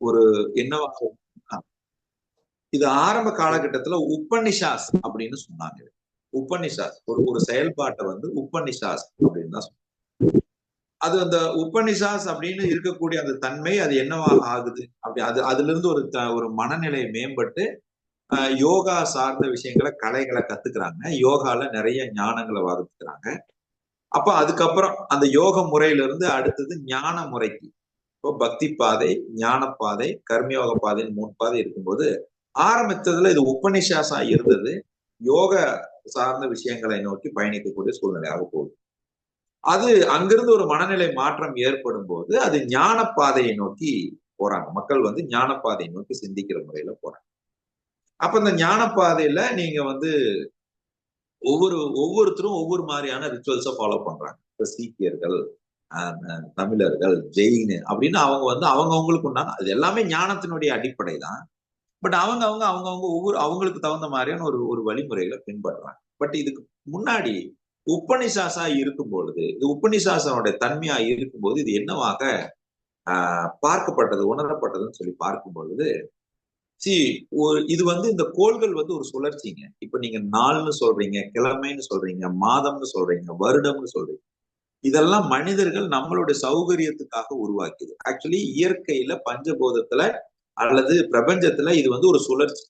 ஒரு என்னவா இது ஆரம்ப காலகட்டத்துல உபநிஷாஸ் அப்படின்னு சொன்னாங்க. உபநிஷாஸ் ஒரு ஒரு செயல்பாட்டை வந்து உபநிஷாஸ் அப்படின்னு தான் சொன்னாங்க. அது அந்த உபநிஷாஸ் அப்படின்னு இருக்கக்கூடிய அந்த தன்மை அது என்னவா ஆகுது அப்படி அதுல இருந்து ஒரு மனநிலை மேம்பட்டு யோகா சார்ந்த விஷயங்களை கலைகளை கத்துக்கிறாங்க. யோகால நிறைய ஞானங்களை வளர்த்துக்கிறாங்க. அப்ப அதுக்கப்புறம் அந்த யோக முறையில இருந்து அடுத்தது ஞான முறைக்கு, இப்போ பக்தி பாதை, ஞான பாதை, கர்மயோக பாதைன்னு 3 பாதை இருக்கும்போது ஆரம்பித்ததுல இது உபநிஷாசா இருந்தது. யோக சார்ந்த விஷயங்களை நோக்கி பயணிக்கக்கூடிய சூழ்நிலையாக போகுது. அது அங்கிருந்து ஒரு மனநிலை மாற்றம் ஏற்படும் போது அது ஞான பாதையை நோக்கி போறாங்க. மக்கள் வந்து ஞான பாதையை நோக்கி சிந்திக்கிற முறையில போறாங்க. அப்ப இந்த ஞான பாதையில நீங்க வந்து ஒவ்வொருத்தரும் ஒவ்வொரு மாதிரியான ரிச்சுவல்ஸை ஃபாலோ பண்றாங்க. இப்ப சீக்கியர்கள், தமிழர்கள், ஜெயின் அப்படின்னு அவங்க வந்து அவங்கவுங்களுக்கு உண்டான அது எல்லாமே ஞானத்தினுடைய அடிப்படை தான். பட் அவங்கவுங்க ஒவ்வொரு அவங்களுக்கு தகுந்த மாதிரியான ஒரு ஒரு வழிமுறைகளை பின்பற்றுறாங்க. பட் இதுக்கு முன்னாடி உபநிஷாசா இருக்கும் பொழுது, இது உபநிஷாசனுடைய தன்மையா இருக்கும்போது இது என்னவாக பார்க்கப்பட்டது, உணரப்பட்டதுன்னு சொல்லி பார்க்கும் பொழுது, இது வந்து இந்த கோள்கள் வந்து ஒரு சுழற்சிங்க. இப்ப நீங்க நாள்னு சொல்றீங்க, கிழமைன்னு சொல்றீங்க, மாதம்னு சொல்றீங்க, வருடம்னு சொல்றீங்க. இதெல்லாம் மனிதர்கள் நம்மளுடைய சௌகரியத்துக்காக உருவாக்கியது. ஆக்சுவலி இயற்கையில பஞ்சபூதத்துல அல்லது பிரபஞ்சத்துல இது வந்து ஒரு சுழற்சி.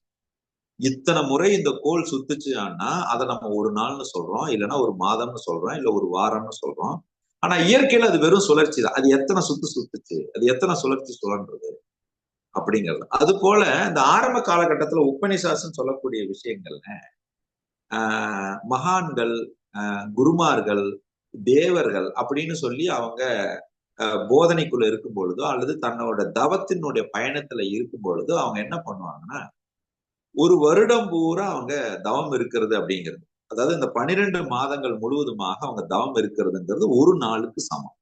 இத்தனை முறை இந்த கோள் சுத்துச்சுன்னா அதை நம்ம ஒரு நாள்னு சொல்றோம், இல்லைன்னா ஒரு மாதம்னு சொல்றோம், இல்ல ஒரு வாரம்னு சொல்றோம். ஆனா இயற்கையில அது வெறும் சுழற்சி தான். அது எத்தனை சுத்துச்சு, அது எத்தனை சுழற்சி சுழன்றது அப்படிங்கிறது. அது போல இந்த ஆரம்ப காலகட்டத்துல உபநிஷாசம் சொல்லக்கூடிய விஷயங்கள்ல மகான்கள், குருமார்கள், தேவர்கள் அப்படின்னு சொல்லி அவங்க போதனைக்குள்ள இருக்கும் பொழுதோ அல்லது தன்னோட தவத்தினுடைய பயணத்துல இருக்கும் பொழுதோ அவங்க என்ன பண்ணுவாங்கன்னா ஒரு வருடம் பூரா அவங்க தவம் இருக்கிறது அப்படிங்கிறது, அதாவது இந்த 12 மாதங்கள் முழுவதுமாக அவங்க தவம் இருக்கிறதுங்கிறது ஒரு நாளுக்கு சமம்.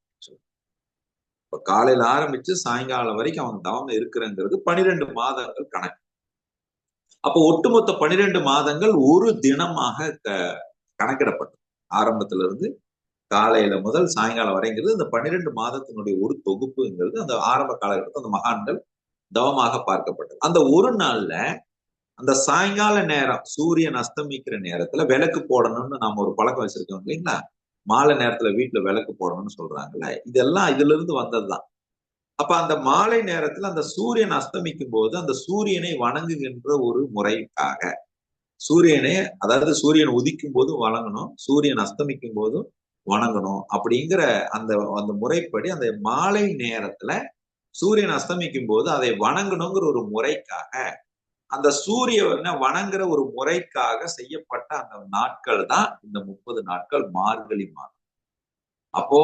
இப்ப காலையில ஆரம்பிச்சு சாயங்காலம் வரைக்கும் அவங்க தவம் இருக்கிறங்கிறது 12 மாதங்கள் கணக்கு. அப்போ ஒட்டுமொத்த 12 மாதங்கள் ஒரு தினமாக கணக்கிடப்பட்டது. ஆரம்பத்துல இருந்து காலையில முதல் சாயங்காலம் வரைங்கிறது இந்த 12 மாதத்தினுடைய ஒரு தொகுப்புங்கிறது அந்த ஆரம்ப காலகட்டத்தில் அந்த மகான்கள் தவமாக பார்க்கப்பட்டது. அந்த ஒரு நாள்ல அந்த சாயங்கால நேரம் சூரியன் அஸ்தமிக்கிற நேரத்துல விளக்கு போடணும்னு நாம ஒரு பழக்கம் வச்சிருக்கோம் இல்லைங்களா? மாலை நேரத்துல வீட்டுல விளக்கு போடணும்னு சொல்றாங்கல்ல, இதெல்லாம் இதுல இருந்து வந்ததுதான். அப்ப அந்த மாலை நேரத்துல அந்த சூரியன் அஸ்தமிக்கும் போது அந்த சூரியனை வணங்குகின்ற ஒரு முறைக்காக, சூரியனை அதாவது சூரியன் உதிக்கும் போதும் வணங்கணும், சூரியன் அஸ்தமிக்கும் போதும் வணங்கணும் அப்படிங்கிற அந்த அந்த முறைப்படி அந்த மாலை நேரத்துல சூரியன் அஸ்தமிக்கும் போது அதை வணங்கணுங்கிற ஒரு முறைக்காக, அந்த சூரியனை வணங்குற ஒரு முறைக்காக செய்யப்பட்ட அந்த நாட்கள் தான் இந்த 30 நாட்கள் மார்கழி மாதம். அப்போ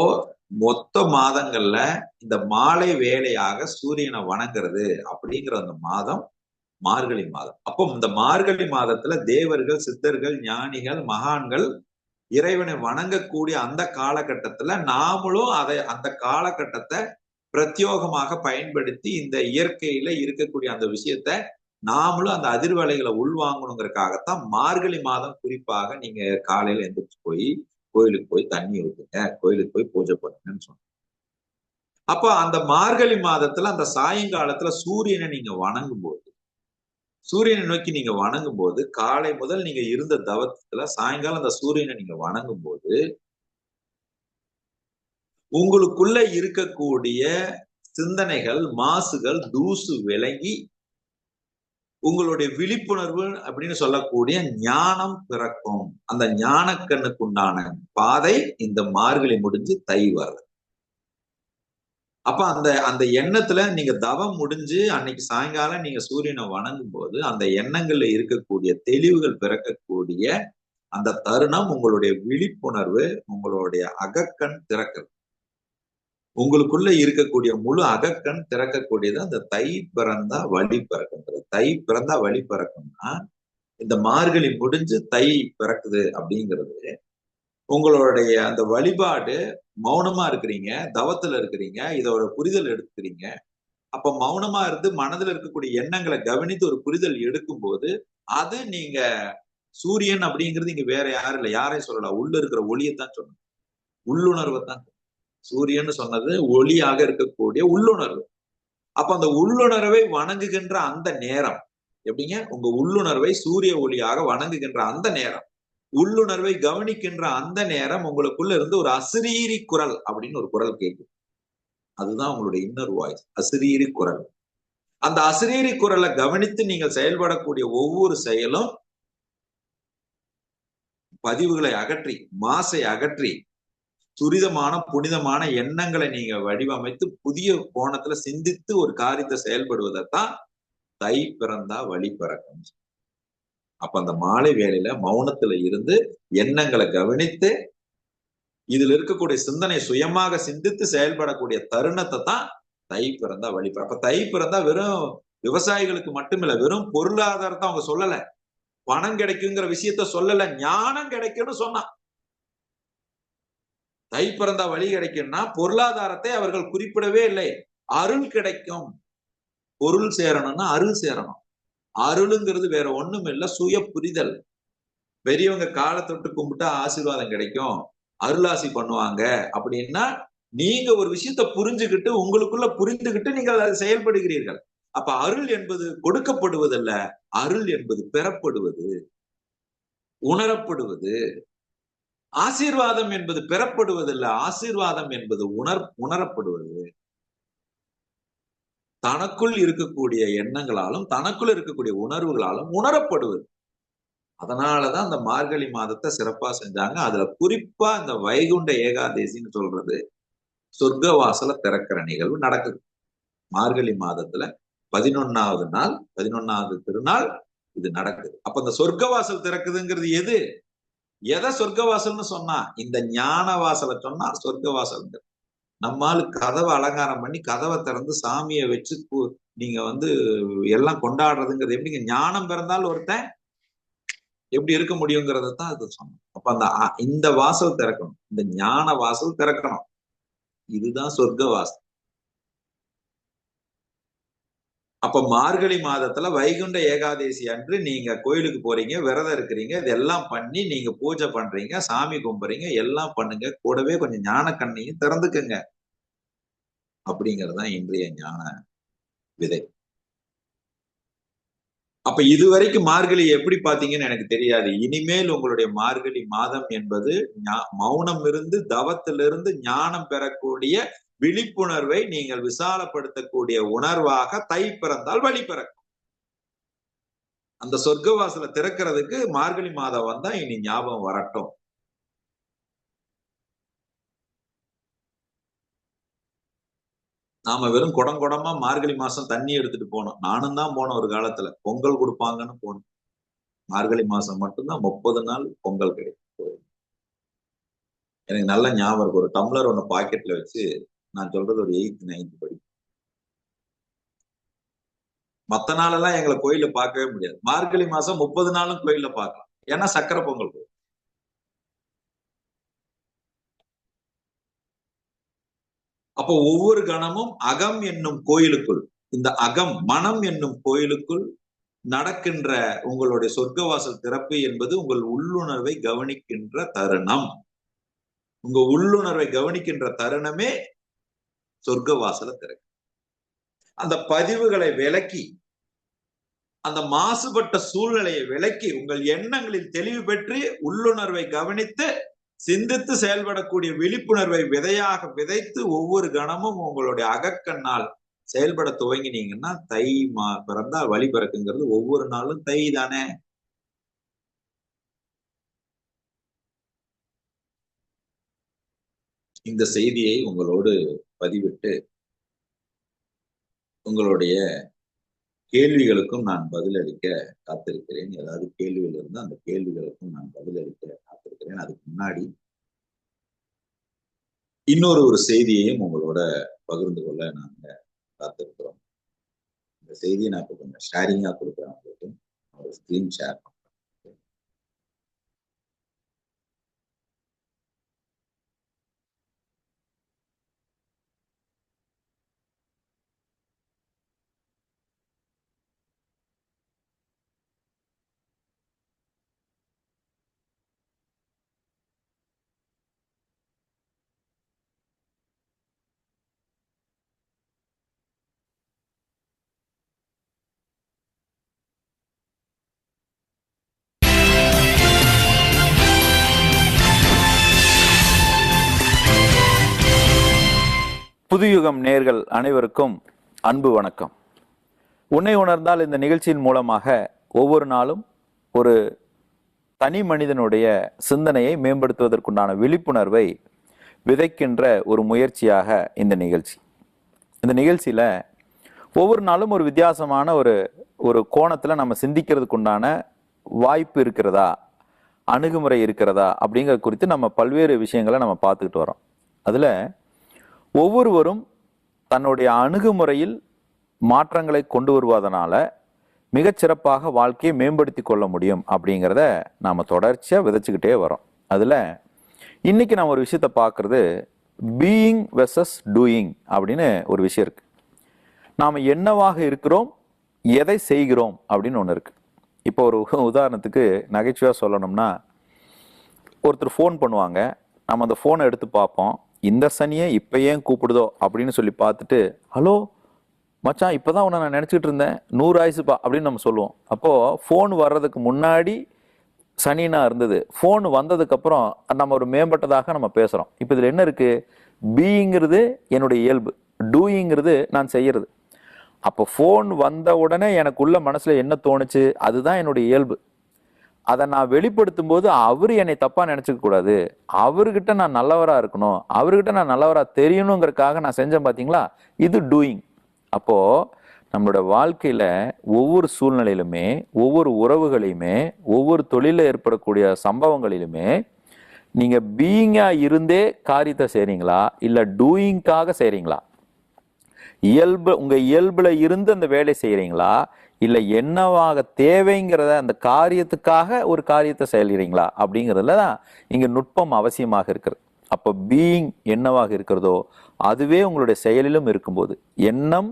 மொத்த மாதங்கள்ல இந்த மாலை வேளையாக சூரியனை வணங்குறது அப்படிங்கிற அந்த மாதம் மார்கழி மாதம். அப்போ இந்த மார்கழி மாதத்துல தேவர்கள், சித்தர்கள், ஞானிகள், மகான்கள் இறைவனை வணங்கக்கூடிய அந்த காலகட்டத்துல நாமளும் அந்த காலகட்டத்தை பிரத்யோகமாக பயன்படுத்தி இந்த இயற்கையில இருக்கக்கூடிய அந்த விஷயத்த நாமளும் அந்த அதிர்வலைகளை உள்வாங்கணுங்கிறதுக்காகத்தான் மார்கழி மாதம் குறிப்பாக நீங்க காலையில எந்திரிச்சு போய் கோயிலுக்கு போய் தண்ணி ஊத்துங்க, கோயிலுக்கு போய் பூஜை பண்ணுங்கன்னு சொன்னோம். அப்ப அந்த மார்கழி மாதத்துல அந்த சாயங்காலத்துல சூரியனை நீங்க வணங்கும் போது, சூரியனை நோக்கி நீங்க வணங்கும் போது, காலை முதல் நீங்க இருந்த தவத்துல சாயங்காலம் அந்த சூரியனை நீங்க வணங்கும் போது உங்களுக்குள்ள இருக்கக்கூடிய சிந்தனைகள், மாசுகள், தூசு விலகி உங்களுடைய விழிப்புணர்வு அப்படின்னு சொல்லக்கூடிய ஞானம் பிறக்கும். அந்த ஞானக்கண்ணுக்கு உண்டான பாதை இந்த மார்கழி முடிஞ்சு தை வருது. அப்ப அந்த அந்த எண்ணத்துல நீங்க தவம் முடிஞ்சு அன்னைக்கு சாயங்காலம் நீங்க சூரியனை வணங்கும் போது அந்த எண்ணங்கள்ல இருக்கக்கூடிய தெளிவுகள் பிறக்கக்கூடிய அந்த தருணம் உங்களுடைய விழிப்புணர்வு, உங்களுடைய அகக்கண் திறக்கிறது. உங்களுக்குள்ள இருக்கக்கூடிய முழு அகக்கண் திறக்கக்கூடியது அந்த தை பிறந்தா வழி பிறக்குங்கிறது. தை பிறந்தா வழி பிறக்கும்னா இந்த மார்கழி முடிஞ்சு தை பிறக்குது அப்படிங்கிறது உங்களுடைய அந்த வழிபாடு. மௌனமா இருக்கிறீங்க, தவத்துல இருக்கிறீங்க, இதோட புரிதல் எடுத்துக்கிறீங்க. அப்ப மௌனமா இருந்து மனதில் இருக்கக்கூடிய எண்ணங்களை கவனித்து ஒரு புரிதல் எடுக்கும் போது அது நீங்க சூரியன் அப்படிங்கிறது இங்க வேற யாரும் இல்லை, யாரையும் சொல்லலாம், உள்ள இருக்கிற ஒளியைத்தான் சொல்லணும், உள்ளுணர்வை தான். சூரியன் சொன்னது ஒளியாக இருக்கக்கூடிய உள்ளுணர்வு. அப்ப அந்த உள்ளுணர்வை வணங்குகின்ற அந்த நேரம் எப்படிங்க, உங்க உள்ளுணர்வை சூரிய ஒளியாக வணங்குகின்ற அந்த நேரம், உள்ளுணர்வை கவனிக்கின்ற அந்த நேரம் உங்களுக்குள்ள இருந்து ஒரு அசிரீரி குரல் அப்படின்னு ஒரு குரல் கேட்கும். அதுதான் உங்களுடைய இன்னர் வாய்ஸ், அசிரீரி குரல். அந்த அசிரீரி குரலை கவனித்து நீங்கள் செயல்படக்கூடிய ஒவ்வொரு செயலும் பதிவுகளை அகற்றி, மாசை அகற்றி, துரிதமான புனிதமான எண்ணங்களை நீங்க வடிவமைத்து புதிய கோணத்துல சிந்தித்து ஒரு காரியத்தை செயல்படுவதைத்தான் தை பிறந்தா வழி பிறக்கும். அப்ப அந்த மாலை வேளையில மௌனத்துல இருந்து எண்ணங்களை கவனித்து இதுல இருக்கக்கூடிய சிந்தனை சுயமாக சிந்தித்து செயல்படக்கூடிய தருணத்தை தான் தை பிறந்தா வழி பிறக்கும். அப்ப தை பிறந்தா வெறும் விவசாயிகளுக்கு மட்டுமில்ல, வெறும் பொருளாதாரத்தை அவங்க சொல்லல, பணம் கிடைக்குங்கிற விஷயத்த சொல்லல, ஞானம் கிடைக்கும்னு சொன்னான். தை பிறந்தா வழி கிடைக்கும்னா பொருளாதாரத்தை அவர்கள் குறிப்பிடவே இல்லை. அருள் கிடைக்கும். பொருள் சேரணும்னா அருள் சேரணும். அருளுங்கிறது வேற ஒண்ணும் இல்ல, சுய புரிதல். பெரியவங்க காலை தொட்டு கும்பிட்டா ஆசீர்வாதம் கிடைக்கும், அருளாசி பண்ணுவாங்க அப்படின்னா நீங்க ஒரு விஷயத்த புரிஞ்சுக்கிட்டு உங்களுக்குள்ள புரிந்துகிட்டு நீங்கள் அதை செயல்படுகிறீர்கள். அப்ப அருள் என்பது கொடுக்கப்படுவதல்ல, அருள் என்பது பெறப்படுவது, உணரப்படுவது. ஆசீர்வாதம் என்பது பெறப்படுவதில்ல, ஆசீர்வாதம் என்பது உணரப்படுவது. தனக்குள் இருக்கக்கூடிய எண்ணங்களாலும் தனக்குள் இருக்கக்கூடிய உணர்வுகளாலும் உணரப்படுவது. அதனாலதான் அந்த மார்கழி மாதத்தை சிறப்பா செஞ்சாங்க. அதுல குறிப்பா இந்த வைகுண்ட ஏகாதேசின்னு சொல்றது சொர்க்க வாசல திறக்கிற நிகழ்வு நடக்குது. மார்கழி மாதத்துல 11வது நாள், 11வது திருநாள் இது நடக்குது. அப்ப இந்த சொர்க்க வாசல் திறக்குதுங்கிறது எதை சொர்க்க வாசல்னு சொன்னா, இந்த ஞான வாசலை சொன்னா சொர்க்க வாசல். நம்மால் கதவை அலங்காரம் பண்ணி கதவை திறந்து சாமியை வச்சு நீங்க எல்லாம் கொண்டாடுறதுங்கிறது எப்படிங்க, ஞானம் பிறந்தால் ஒருத்தன் எப்படி இருக்க முடியுங்கிறத தான் அது சொன்னோம். அப்ப இந்த வாசல் திறக்கணும், இந்த ஞான வாசல் திறக்கணும். இதுதான் சொர்க்க வாசல். அப்ப மார்கழி மாதத்துல வைகுண்ட ஏகாதேசி அன்று நீங்க கோயிலுக்கு போறீங்க, விரதம் இருக்கிறீங்க, இதெல்லாம் பண்ணி நீங்க பூஜை பண்றீங்க, சாமி கும்பிடுறீங்க, எல்லாம் பண்ணுங்க, கூடவே கொஞ்சம் ஞான கண்ணையும் திறந்துக்குங்க. அப்படிங்கறதுதான் இன்றைய ஞான விதை. அப்ப இதுவரைக்கும் மார்கழி எப்படி பாத்தீங்கன்னு எனக்கு தெரியாது. இனிமேல் உங்களுடைய மார்கழி மாதம் என்பது மௌனம் இருந்து தவத்திலிருந்து ஞானம் பெறக்கூடிய விழிப்புணர்வை நீங்கள் விசாலப்படுத்தக்கூடிய உணர்வாக தை பிறந்தால் வழி பிறக்கும். அந்த சொர்க்க வாசலை திறக்கிறதுக்கு மார்கழி மாதம் வந்தா இனி ஞாபகம் வரட்டும். நாம வெறும் குடமா மார்கழி மாசம் தண்ணி எடுத்துட்டு போனோம். நானும் தான் போனோம் ஒரு காலத்துல. பொங்கல் கொடுப்பாங்கன்னு போனோம். மார்கழி மாசம் மட்டும்தான் 30 நாள் பொங்கல் கிடைக்கும். எனக்கு நல்ல ஞாபகம் இருக்கு. ஒரு டம்ளர் ஒண்ணு பாக்கெட்ல வச்சு, நான் சொல்றது ஒரு 8th 9th படி. மத்த நாளெல்லாம் எங்களை கோயில பார்க்கவே முடியாது. மார்கழி மாசம் 30 நாளும் கோயில்ல பார்க்கலாம். ஏன்னா சக்கரை பொங்கல். அப்போ ஒவ்வொரு கணமும் அகம் என்னும் கோயிலுக்குள், இந்த அகம் மனம் என்னும் கோயிலுக்குள் நடக்கின்ற உங்களுடைய சொர்க்கவாசல் திறப்பு என்பது உங்கள் உள்ளுணர்வை கவனிக்கின்ற தருணம். உங்க உள்ளுணர்வை கவனிக்கின்ற தருணமே சொர்க்க வாசல திறக்கு. அந்த பதிவுகளை விலக்கி, அந்த மாசுபட்ட சூழ்நிலையை விலக்கி, உங்கள் எண்ணங்களில் தெளிவு பெற்று உள்ளுணர்வை கவனித்து சிந்தித்து செயல்படக்கூடிய விழிப்புணர்வை விதையாக விதைத்து ஒவ்வொரு கணமும் உங்களுடைய அகக்கண்ணால் செயல்பட துவங்கினீங்கன்னா தை பிறந்தா வழி பிறக்குங்கிறது ஒவ்வொரு நாளும் தை தானே. இந்த செய்தியை உங்களோடு பதிவிட்டு உங்களுடைய கேள்விகளுக்கும் நான் பதிலளிக்க காத்திருக்கிறேன். ஏதாவது கேள்விகள் இருந்தால் அந்த கேள்விகளுக்கும் நான் பதிலளிக்க காத்திருக்கிறேன். அதுக்கு முன்னாடி இன்னொரு செய்தியையும் உங்களோட பகிர்ந்து கொள்ள நாங்க காத்திருக்கிறோம். இந்த செய்தியை நான் இப்ப கொஞ்சம் ஷேரிங்கா கொடுக்குறேன் உங்களுக்கு. ஒரு ஸ்கிரீன் ஷேர் பண்ணுறேன். புதுயுகம் நேயர்கள் அனைவருக்கும் அன்பு வணக்கம். உன்னை உணர்ந்தால் இந்த நிகழ்ச்சியின் மூலமாக ஒவ்வொரு நாளும் ஒரு தனி மனிதனுடைய சிந்தனையை மேம்படுத்துவதற்குண்டான விழிப்புணர்வை விதைக்கின்ற ஒரு முயற்சியாக இந்த நிகழ்ச்சி. இந்த நிகழ்ச்சியில் ஒவ்வொரு நாளும் ஒரு வித்தியாசமான ஒரு கோணத்தில் நம்ம சிந்திக்கிறதுக்குண்டான வாய்ப்பு இருக்கிறதா, அணுகுமுறை இருக்கிறதா அப்படிங்கிறது குறித்து நம்ம பல்வேறு விஷயங்களை நம்ம பார்த்துக்கிட்டு வரோம். அதில் ஒவ்வொருவரும் தன்னுடைய அணுகுமுறையில் மாற்றங்களை கொண்டு வருவதனால மிகச்சிறப்பாக வாழ்க்கையை மேம்படுத்தி கொள்ள முடியும் அப்படிங்கிறத நாம் தொடர்ச்சியாக விதைச்சிக்கிட்டே வரோம். அதில் இன்னைக்கு நம்ம ஒரு விஷயத்தை பார்க்குறது பீயிங் வெர்சஸ் டூயிங் அப்படின்னு ஒரு விஷயம் இருக்கு. நாம் என்னவாக இருக்கிறோம், எதை செய்கிறோம் அப்படின்னு ஒன்று இருக்கு. இப்போ ஒரு உதாரணத்துக்கு நகைச்சுவையாக சொல்லணும்னா, ஒருத்தர் ஃபோன் பண்ணுவாங்க, நம்ம அந்த ஃபோனை எடுத்து பார்ப்போம். இந்த சனியை இப்போ ஏன் கூப்பிடுதோ அப்படின்னு சொல்லி பார்த்துட்டு, ஹலோ மச்சான், இப்போ தான் உன்னை நான் நினச்சிக்கிட்டு இருந்தேன், 100 ஆயுசுப்பா அப்படின்னு நம்ம சொல்லுவோம். அப்போது ஃபோன் வர்றதுக்கு முன்னாடி சனினா இருந்தது, ஃபோன் வந்ததுக்கப்புறம் நம்ம ஒரு மேம்பட்டதாக நம்ம பேசுகிறோம். இப்போ இதில் என்ன இருக்குது? பீங்கிறது என்னுடைய இயல்பு, டூயிங்கிறது நான் செய்கிறது. அப்போ ஃபோன் வந்த உடனே எனக்குள்ள மனசில் என்ன தோணுச்சு, அதுதான் என்னுடைய இயல்பு. அதை நான் வெளிப்படுத்தும் போது அவர் என்னை தப்பா நினைச்சுக்க கூடாது, அவர்கிட்ட நான் நல்லவரா இருக்கணும், அவர்கிட்ட நான் நல்லவரா தெரியணுங்கிறதுக்காக நான் செஞ்சேன். பார்த்தீங்களா, இது டூயிங். அப்போ நம்மளோட வாழ்க்கையில ஒவ்வொரு சூழ்நிலையிலுமே, ஒவ்வொரு உறவுகளையுமே, ஒவ்வொரு தொழில ஏற்படக்கூடிய சம்பவங்களிலுமே நீங்க பீயிங்கா இருந்தே காரியத்தை செய்றீங்களா, இல்ல டூயிங்காக செய்றீங்களா? உங்க இயல்புல இருந்து அந்த வேலை செய்யறீங்களா, இல்லை என்னவாக தேவைங்கிறத அந்த காரியத்துக்காக ஒரு காரியத்தை செய்கிறீங்களா அப்படிங்கிறதுல தான் இங்கே நுட்பம் அவசியமாக இருக்கிறது. அப்போ பீயிங் என்னவாக இருக்கிறதோ அதுவே உங்களுடைய செயலிலும் இருக்கும்போது, எண்ணம்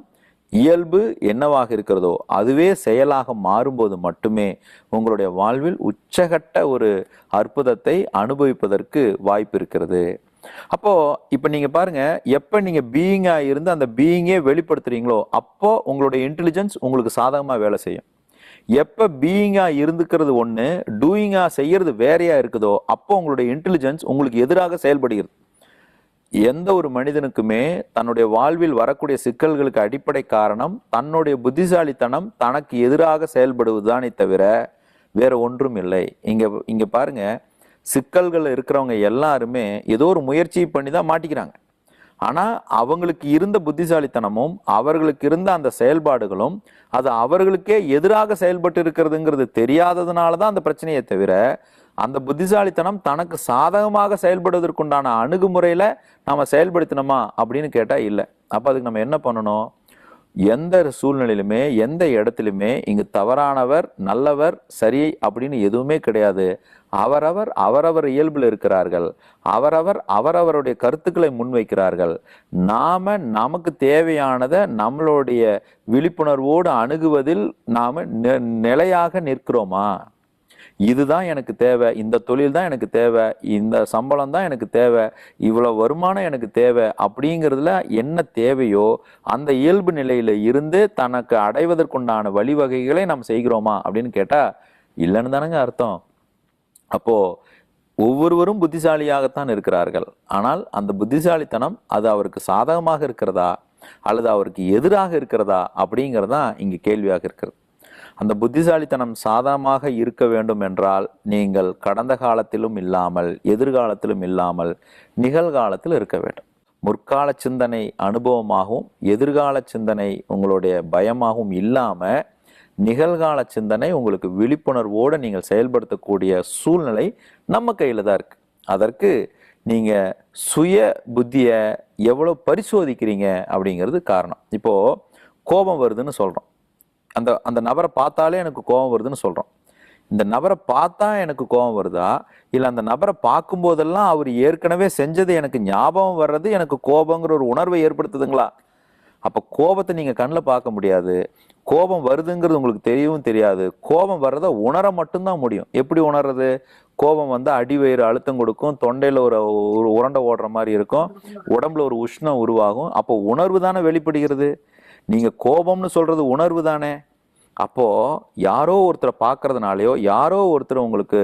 இயல்பு என்னவாக இருக்கிறதோ அதுவே செயலாக மாறும்போது மட்டுமே உங்களுடைய வாழ்வில் உச்சகட்ட ஒரு அற்புதத்தை அனுபவிப்பதற்கு வாய்ப்பு இருக்கிறது. அப்போ இப்ப நீங்க பாருங்க, எப்ப நீங்க பீயிங்கா இருந்து அந்த பீயிங்கே வெளிப்படுத்துறீங்களோ அப்போ உங்களுடைய இன்டெலிஜென்ஸ் உங்களுக்கு சாதகமா வேலை செய்யும். எப்ப பீயிங்கா இருந்துக்கிறது ஒண்ணு, டூயிங்கா செய்யறது வேறையா இருக்குதோ அப்போ உங்களுடைய இன்டெலிஜென்ஸ் உங்களுக்கு எதிராக செயல்படுகிறது. எந்த ஒரு மனிதனுக்குமே தன்னுடைய வாழ்வில் வரக்கூடிய சிக்கல்களுக்கு அடிப்படை காரணம் தன்னுடைய புத்திசாலித்தனம் தனக்கு எதிராக செயல்படுவதுதானே தவிர வேற ஒன்றும் இல்லை. இங்க பாருங்க, சிக்கல்கள் இருக்கிறவங்க எல்லாருமே ஏதோ ஒரு முயற்சி பண்ணி தான் மாட்டிக்கிறாங்க. ஆனா அவங்களுக்கு இருந்த புத்திசாலித்தனமும் அவர்களுக்கு இருந்த அந்த செயல்பாடுகளும் அது அவர்களுக்கே எதிராக செயல்பட்டு இருக்கிறதுங்கிறது தெரியாததுனாலதான் அந்த பிரச்சனையை தவிர, அந்த புத்திசாலித்தனம் தனக்கு சாதகமாக செயல்படுவதற்குண்டான அணுகுமுறையில நாம செயல்படுத்தினோமா அப்படின்னு கேட்டா இல்லை. அப்ப அதுக்கு நம்ம என்ன பண்ணணும்? எந்த சூழ்நிலையிலுமே, எந்த இடத்திலுமே இங்கு தவறானவர், நல்லவர், சரி அப்படின்னு எதுவுமே கிடையாது. அவரவர் இயல்பில் இருக்கிறார்கள். அவரவருடைய கருத்துக்களை முன்வைக்கிறார்கள். நாம நமக்கு தேவையானதை நம்மளுடைய விழிப்புணர்வோடு அணுகுவதில் நாம நிலையாக நிற்கிறோமா? இதுதான் எனக்கு தேவை, இந்த தொழில் தான் எனக்கு தேவை, இந்த சம்பளம் தான் எனக்கு தேவை, இவ்வளவு வருமானம் எனக்கு தேவை அப்படிங்கிறதுல என்ன தேவையோ அந்த இயல்பு நிலையில இருந்து தனக்கு அடைவதற்குண்டான வழிவகைகளை நாம் செய்கிறோமா அப்படின்னு கேட்டா இல்லைன்னு தானங்க அர்த்தம். அப்போ ஒவ்வொருவரும் புத்திசாலியாகத்தான் இருக்கிறார்கள். ஆனால் அந்த புத்திசாலித்தனம் அது அவருக்கு சாதகமாக இருக்கிறதா அல்லது அவருக்கு எதிராக இருக்கிறதா அப்படிங்கிறதான் இங்கு கேள்வியாக இருக்கிறது. அந்த புத்திசாலித்தனம் சாதகமாக இருக்க வேண்டும் என்றால் நீங்கள் கடந்த காலத்திலும் இல்லாமல், எதிர்காலத்திலும் இல்லாமல், நிகழ்காலத்தில் இருக்க வேண்டும். முற்கால சிந்தனை அனுபவமாகவும் எதிர்கால சிந்தனை உங்களுடைய பயமாகவும் இல்லாம நிகழ்கால சிந்தனை உங்களுக்கு விழிப்புணர்வோடு நீங்கள் செயல்படுத்தக்கூடிய சூழ்நிலை நம்ம கையில தான் இருக்கு. அதற்கு நீங்க சுய புத்திய எவ்வளவு பரிசோதிக்கிறீங்க அப்படிங்கிறது காரணம். இப்போ கோபம் வருதுன்னு சொல்றோம், அந்த நபரை பார்த்தாலே எனக்கு கோபம் வருதுன்னு சொல்றோம். இந்த நபரை பார்த்தா எனக்கு கோபம் வருதா, இல்லை அந்த நபரை பார்க்கும் போதெல்லாம் அவர் ஏற்கனவே செஞ்சது எனக்கு ஞாபகம் வர்றது எனக்கு கோபங்கிற ஒரு உணர்வை ஏற்படுத்துதுங்களா? அப்ப கோபத்தை நீங்க கண்ணில் பார்க்க முடியாது, கோபம் வருதுங்கிறது உங்களுக்கு தெரியவும் தெரியாது. கோபம் வர்றதை உணர மட்டும்தான் முடியும். எப்படி உணர்றது? கோபம் வந்து அடிவயிறு அழுத்தம் கொடுக்கும், தொண்டையில ஒரு உருண்டை ஓடுற மாதிரி இருக்கும், உடம்புல ஒரு உஷ்ணம் உருவாகும். அப்போ உணர்வு தானே வெளிப்படுகிறது. நீங்க கோபம்னு சொல்றது உணர்வு தானே. அப்போ யாரோ ஒருத்தரை பார்க்கறதுனாலயோ யாரோ ஒருத்தர் உங்களுக்கு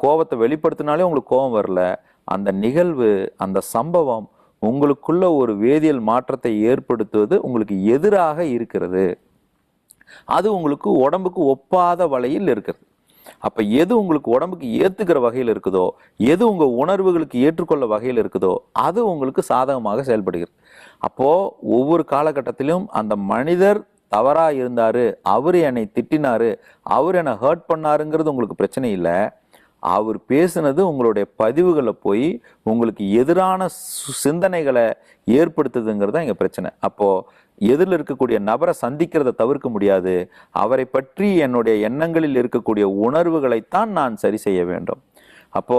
கோபத்தை வெளிப்படுத்தினாலே உங்களுக்கு கோபம் வரல. அந்த நிகழ்வு, அந்த சம்பவம் உங்களுக்குள்ள ஒரு வேதியியல் மாற்றத்தை ஏற்படுத்துவது உங்களுக்கு எதிராக இருக்கிறது. அது உங்களுக்கு உடம்புக்கு ஒப்பாத வழியில் இருக்கிறது. அப்ப எது உங்களுக்கு உடம்புக்கு ஏத்துக்கிற வகையில் இருக்குதோ, எது உங்க உணர்வுகளுக்கு ஏற்றுக்கொள்ள வகையில் இருக்குதோ, அது உங்களுக்கு சாதகமாக செயல்படுகிறது. அப்போ ஒவ்வொரு காலகட்டத்திலும் அந்த மனிதர் தவறா இருந்தாரு, அவரு என்னை திட்டினாரு, அவர் என்னை ஹர்ட் பண்ணாருங்கிறது உங்களுக்கு பிரச்சனை இல்லை. அவர் பேசுனது உங்களுடைய பதிவுகளை போய் உங்களுக்கு எதிரான சிந்தனைகளை ஏற்படுத்துதுங்கிறது தான் இங்க பிரச்சனை. அப்போ எதிரில் இருக்கக்கூடிய நபரை சந்திக்கிறத தவிர்க்க முடியாது. அவரை பற்றி என்னுடைய எண்ணங்களில் இருக்கக்கூடிய உணர்வுகளைத்தான் நான் சரி செய்ய வேண்டும். அப்போ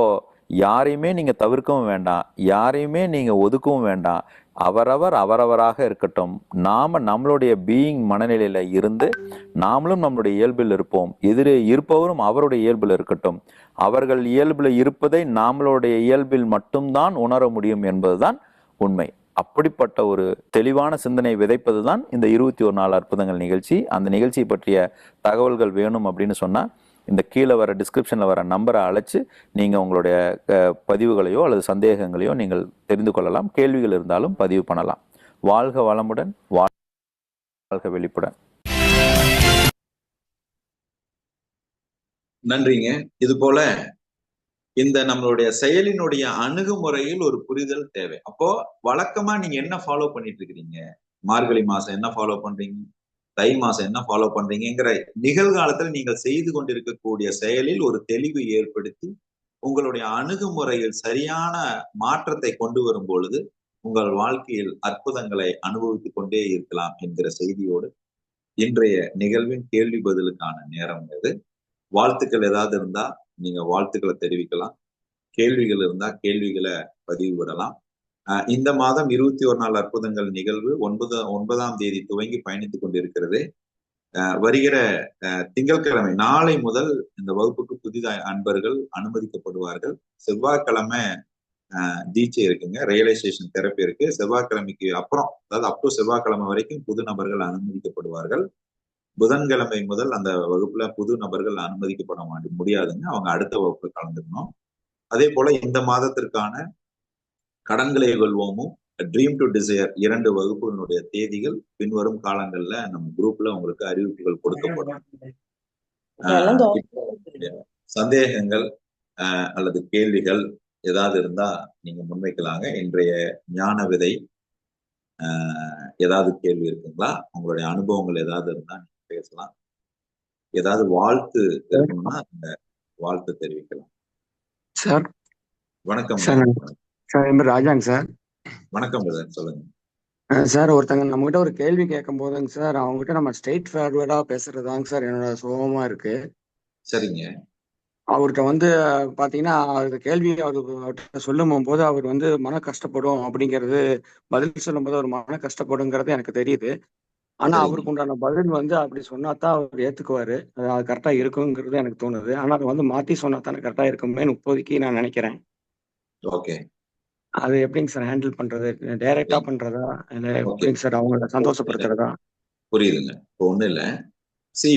யாரையுமே நீங்க தவிர்க்கவும் வேண்டாம், யாரையுமே நீங்க ஒதுக்கவும் வேண்டாம். அவரவராக இருக்கட்டும். நாம நம்மளுடைய பீயிங் மனநிலையில இருந்து நாமளும் நம்மளுடைய இயல்பில் இருப்போம். எதிரே இருப்பவரும் அவருடைய இயல்பில் இருக்கட்டும். அவர்கள் இயல்பில் இருப்பதை நம்மளுடைய இயல்பில் மட்டும்தான் உணர முடியும் என்பதுதான் உண்மை. அப்படிப்பட்ட ஒரு தெளிவான சிந்தனை விதைப்பதுதான் இந்த 21 நாள் அற்புதங்கள் நிகழ்ச்சி. அந்த நிகழ்ச்சியை பற்றிய தகவல்கள் வேணும் அப்படின்னு சொன்னா இந்த கீழே வர டிஸ்கிரிப்ஷன்ல வர நம்பரை அழைச்சு நீங்க உங்களுடைய பதிவுகளையோ அல்லது சந்தேகங்களையோ நீங்கள் தெரிந்து கொள்ளலாம். கேள்விகள் இருந்தாலும் பதிவு பண்ணலாம். வாழ்க வளமுடன், வாழ்க வெளிப்புடன். நன்றிங்க. இது போல இந்த நம்மளுடைய செயலினுடைய அணுகுமுறையில் ஒரு புரிதல் தேவை. அப்போ வழக்கமா நீங்க என்ன ஃபாலோ பண்ணிட்டு இருக்கிறீங்க? மார்கழி மாசம் என்ன ஃபாலோ பண்றீங்க? தை மாசம் என்ன ஃபாலோ பண்றீங்கிற நிகழ்காலத்தில் நீங்கள் செய்து கொண்டிருக்கக்கூடிய செயலில் ஒரு தெளிவு ஏற்படுத்தி உங்களுடைய அணுகுமுறையில் சரியான மாற்றத்தை கொண்டு வரும் பொழுது உங்கள் வாழ்க்கையில் அற்புதங்களை அனுபவித்துக் கொண்டே இருக்கலாம் என்கிற செய்தியோடு இன்றைய நிகழ்வின் கேள்வி பதிலுக்கான நேரம் இது. வாழ்த்துக்கள் ஏதாவது இருந்தா நீங்க வாழ்த்துக்களை தெரிவிக்கலாம். கேள்விகள் இருந்தா கேள்விகளை பதிவு விடலாம். இந்த மாதம் 21 நாள் அற்புதங்கள் நிகழ்வு 9ஆம் தேதி துவங்கி பயணித்துக் கொண்டிருக்கிறது. வருகிற திங்கட்கிழமை நாளை முதல் இந்த வகுப்புக்கு புதிதாக அன்பர்கள் அனுமதிக்கப்படுவார்கள். செவ்வாய்க்கிழமை தீட்சை இருக்குங்க, ரியலைசேஷன் தெரப்பி இருக்கு. செவ்வாய்க்கிழமைக்கு அப்புறம், அதாவது அப் டு செவ்வாய்க்கிழமை வரைக்கும் புது நபர்கள் அனுமதிக்கப்படுவார்கள். புதன்கிழமை முதல் அந்த வகுப்புல புது நபர்கள் அனுமதிக்கப்பட முடியாதுங்க, அவங்க அடுத்த வகுப்புல கலந்துக்கணும். அதே போல இந்த மாதத்திற்கான கடன்களை வெல்வோமும் ட்ரீம் டு டிசையர் 2 வகுப்புகளுடைய தேதிகள் பின்வரும் காலங்கள்ல நம்ம குரூப்ல உங்களுக்கு அறிவிப்புகள் கொடுக்கப்படும். சந்தேகங்கள் அல்லது கேள்விகள் ஏதாவது இருந்தா நீங்க முன்வைக்கலாங்க. இன்றைய ஞான விதை ஏதாவது கேள்வி இருக்குங்களா? உங்களுடைய அனுபவங்கள் ஏதாவது இருந்தா நீங்க பேசலாம். ஏதாவது வாழ்த்து இருக்கணும்னா அந்த வாழ்த்து தெரிவிக்கலாம். சார் வணக்கம் சார். சார் என் பேர் ராஜாங்க சார். வணக்கம் பிரதர், சொல்லுங்க சார். ஒருத்தங்க நம்ம கிட்ட ஒரு கேள்வி கேட்கும் போதுங்க சார், அவங்க கிட்ட நம்ம ஸ்ட்ரெயிட் ஃபார்வர்டா பேசுறதுதாங்க சார் என்னோட சுகமா இருக்கு. சரிங்க. அவர்கிட்ட பாத்தீங்கன்னா அந்த கேள்வி அவர்கிட்ட சொல்லும் போது அவர் மன கஷ்டப்படும் அப்படிங்கிறது, பதில் சொல்லும் போது அவர் மன கஷ்டப்படுங்கிறது எனக்கு தெரியுது. ஆனா அவருக்கு உண்டான பதில் அப்படி சொன்னாதான் அவர் ஏத்துக்குவாரு, அது கரெக்டா இருக்குங்கிறது எனக்கு தோணுது. ஆனா அதை மாத்தி சொன்னாதானே கரெக்டா இருக்குமேன்னு இப்போதைக்கு நான் நினைக்கிறேன். ஓகே, அது எப்படிங்க சார் ஹேண்டில் பண்றது? டைரக்டா பண்றதா இல்ல எப்படிங்க சார் அவங்கள சந்தோஷப்படுத்துறதா? புரியுதுங்க. இப்போ ஒண்ணு இல்ல,